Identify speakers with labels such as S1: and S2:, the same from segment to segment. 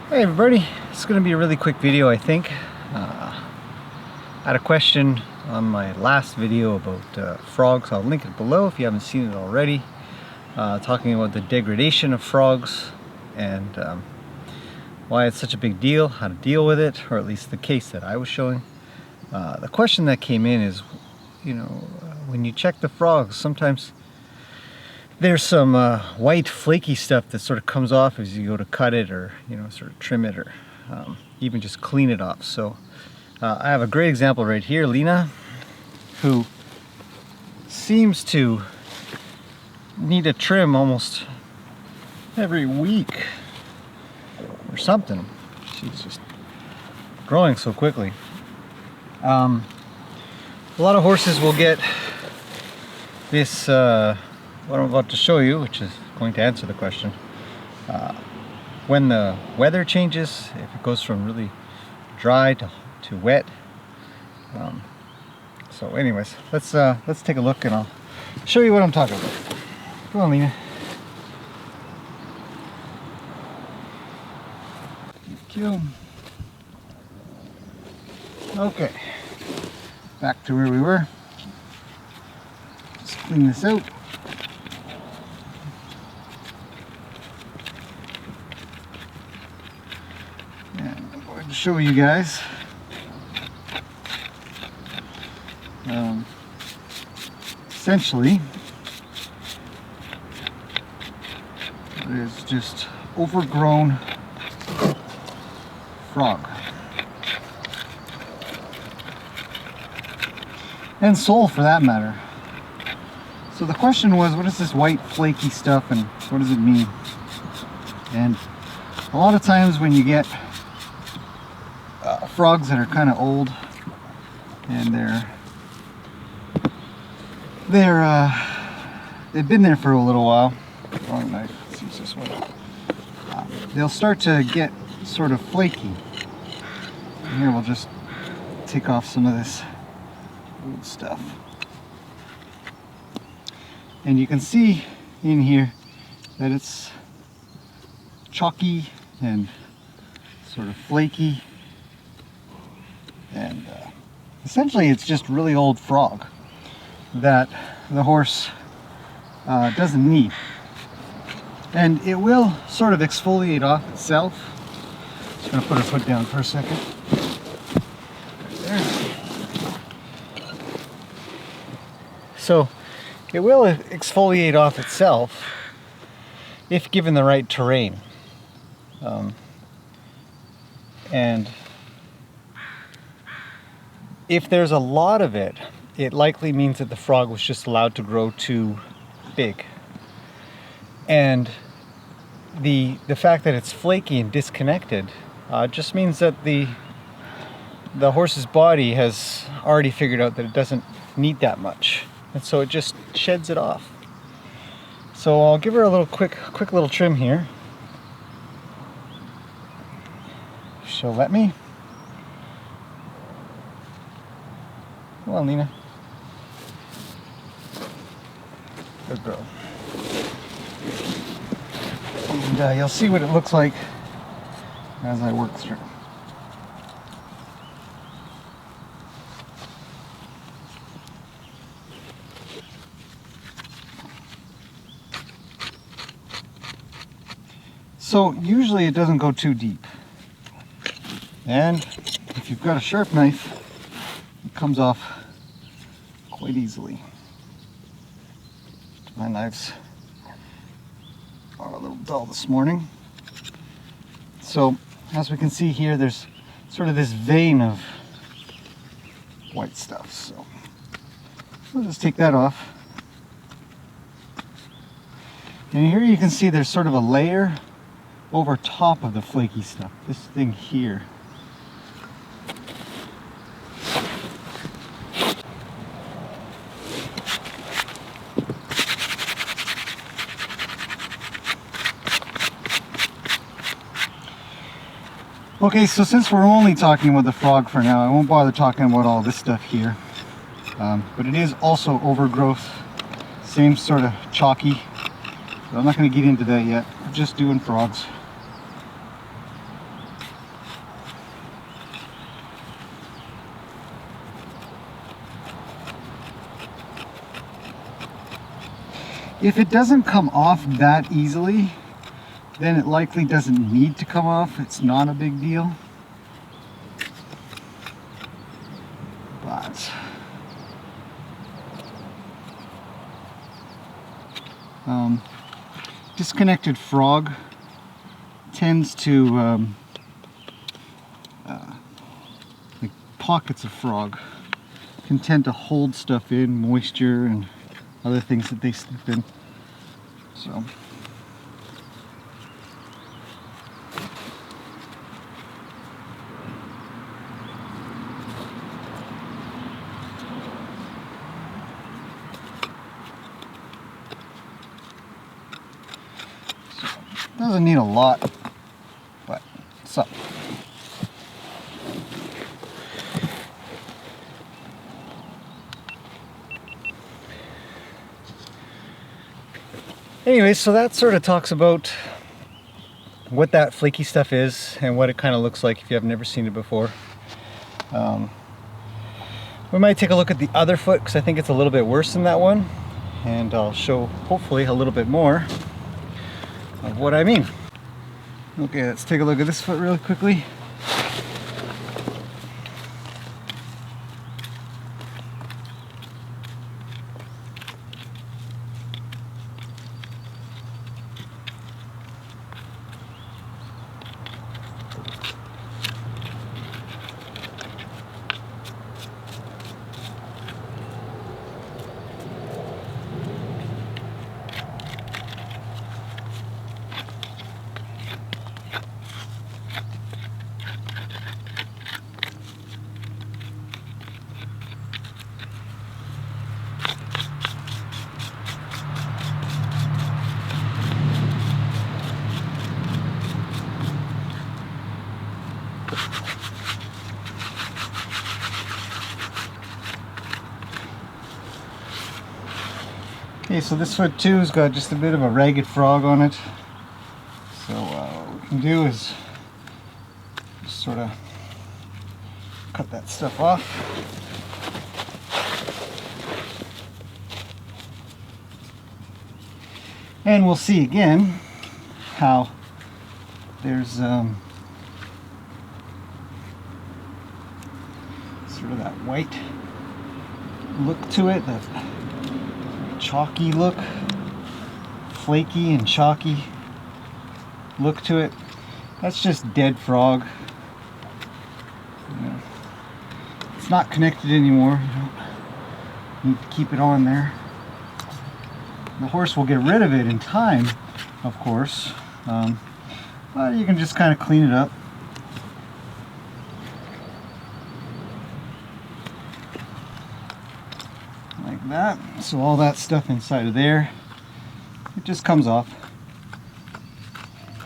S1: Hey everybody, it's going to be a really quick video I think. I had a question on my last video about frogs. I'll link it below if you haven't seen it already. Talking about the degradation of frogs and why it's such a big deal, how to deal with it, or at least the case that I was showing. The question that came in is, when you check the frogs, sometimes there's some white flaky stuff that sort of comes off as you go to cut it, or sort of trim it, or even just clean it off. So I have a great example right here, Lena, who seems to need a trim almost every week or something. She's just growing so quickly. A lot of horses will get this what I'm about to show you, which is going to answer the question. When the weather changes, if it goes from really dry to wet. So anyways, let's take a look and I'll show you what I'm talking about. Come on, Lena. Thank you. Okay, back to where we were. Let's clean this out. Show you guys essentially it is just overgrown frog and sole for that matter. So the question was, what is this white flaky stuff and what does it mean? And a lot of times when you get frogs that are kind of old and they've been there for a little while. Wrong knife. Let's use this one. They'll start to get sort of flaky. And here we'll just take off some of this old stuff. And you can see in here that it's chalky and sort of flaky. And essentially it's just really old frog that the horse doesn't need. And it will sort of exfoliate off itself. Just going to put her foot down for a second. Right there. So it will exfoliate off itself if given the right terrain. And if there's a lot of it, it likely means that the frog was just allowed to grow too big. And the fact that it's flaky and disconnected just means that the horse's body has already figured out that it doesn't need that much. And so it just sheds it off. So I'll give her a little quick little trim here. She'll let me. Come on, Lena. Good girl. And you'll see what it looks like as I work through. So usually it doesn't go too deep. And if you've got a sharp knife, it comes off quite easily. My knives are a little dull this morning. So as we can see here, there's sort of this vein of white stuff. So we'll just take that off. And here you can see there's sort of a layer over top of the flaky stuff. This thing here. Okay, so since we're only talking about the frog for now, I won't bother talking about all this stuff here. But it is also overgrowth, same sort of chalky. So I'm not going to get into that yet. We're just doing frogs. If it doesn't come off that easily, then it likely doesn't need to come off. It's not a big deal. But disconnected frog tends to like pockets of frog can tend to hold stuff in, moisture and other things that they slip in. So doesn't need a lot, but some. Anyway, so that sort of talks about what that flaky stuff is and what it kind of looks like if you have never seen it before. We might take a look at the other foot because I think it's a little bit worse than that one, and I'll show hopefully a little bit more of what I mean. Okay, let's take a look at this foot really quickly. Okay, so this foot too has got just a bit of a ragged frog on it. So what we can do is just sort of cut that stuff off. And we'll see again how there's sort of that white look to it, that chalky look, flaky and chalky look to it. That's just dead frog. It's not connected anymore. You don't need to keep it on there. The horse will get rid of it in time, of course, but you can just kind of clean it up. Like that. So all that stuff inside of there, it just comes off.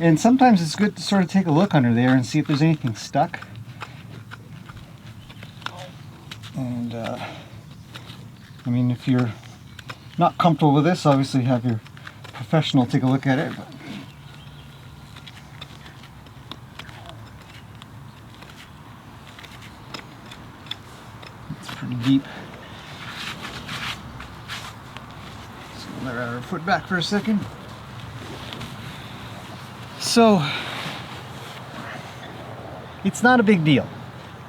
S1: And sometimes it's good to sort of take a look under there and see if there's anything stuck. And I mean, if you're not comfortable with this, obviously have your professional take a look at it. But it's pretty deep. So we'll let our foot back for a second. So it's not a big deal.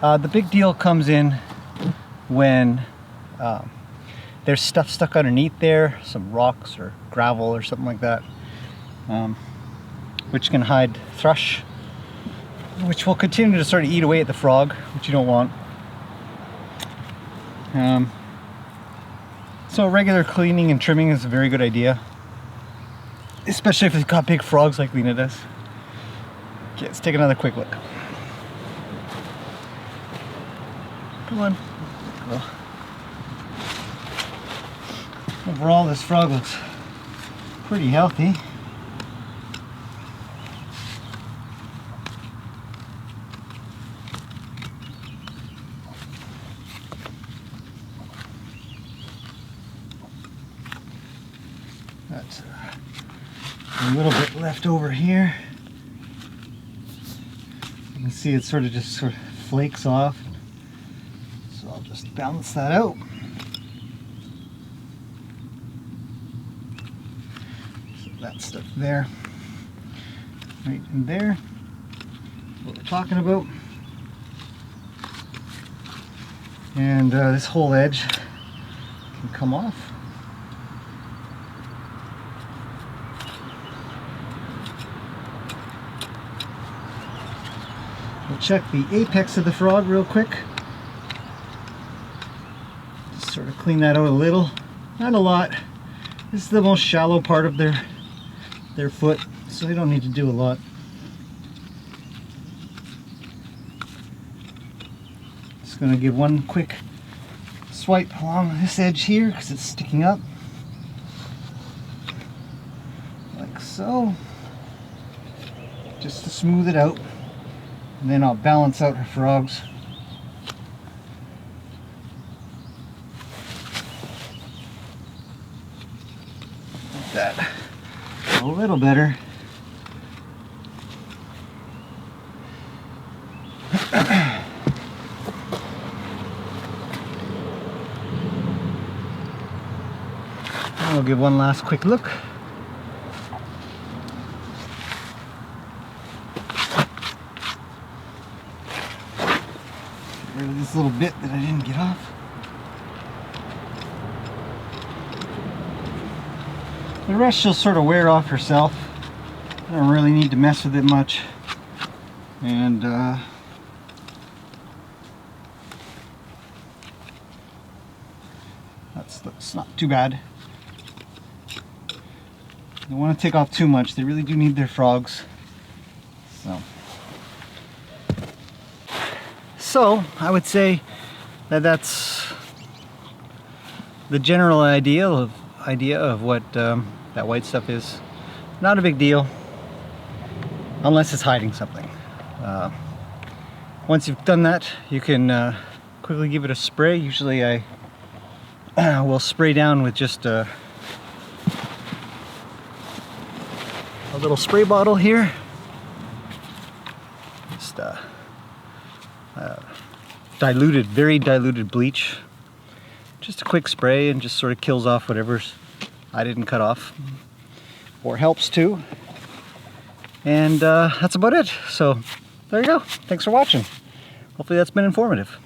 S1: The big deal comes in when there's stuff stuck underneath there, some rocks or gravel or something like that, which can hide thrush, which will continue to sort of eat away at the frog, which you don't want. So regular cleaning and trimming is a very good idea, especially if you've got big frogs like Lena does. Okay, let's take another quick look. Come on. Go. Overall, this frog looks pretty healthy. That's a little bit left over here. You can see it sort of flakes off. So I'll just balance that out. that stuff there. Right in there. What we're talking about. And this whole edge can come off. We'll check the apex of the frog real quick. Just sort of clean that out a little. Not a lot. This is the most shallow part of their foot, so they don't need to do a lot. Just going to give one quick swipe along this edge here because it's sticking up. Like so. Just to smooth it out. And then I'll balance out her frogs. Like that. A little better. I'll give one last quick look. Get rid of this little bit that I didn't get off. The rest she'll sort of wear off herself. I don't really need to mess with it much. And that's not too bad. You don't want to take off too much. They really do need their frogs. So I would say that that's the general idea of what that white stuff is. Not a big deal, unless it's hiding something. Once you've done that, you can quickly give it a spray. Usually I will spray down with just a little spray bottle here. Just diluted, very diluted bleach. Just a quick spray and just sort of kills off whatever's I didn't cut off, or helps too. And that's about it. So there you go. Thanks for watching. Hopefully that's been informative.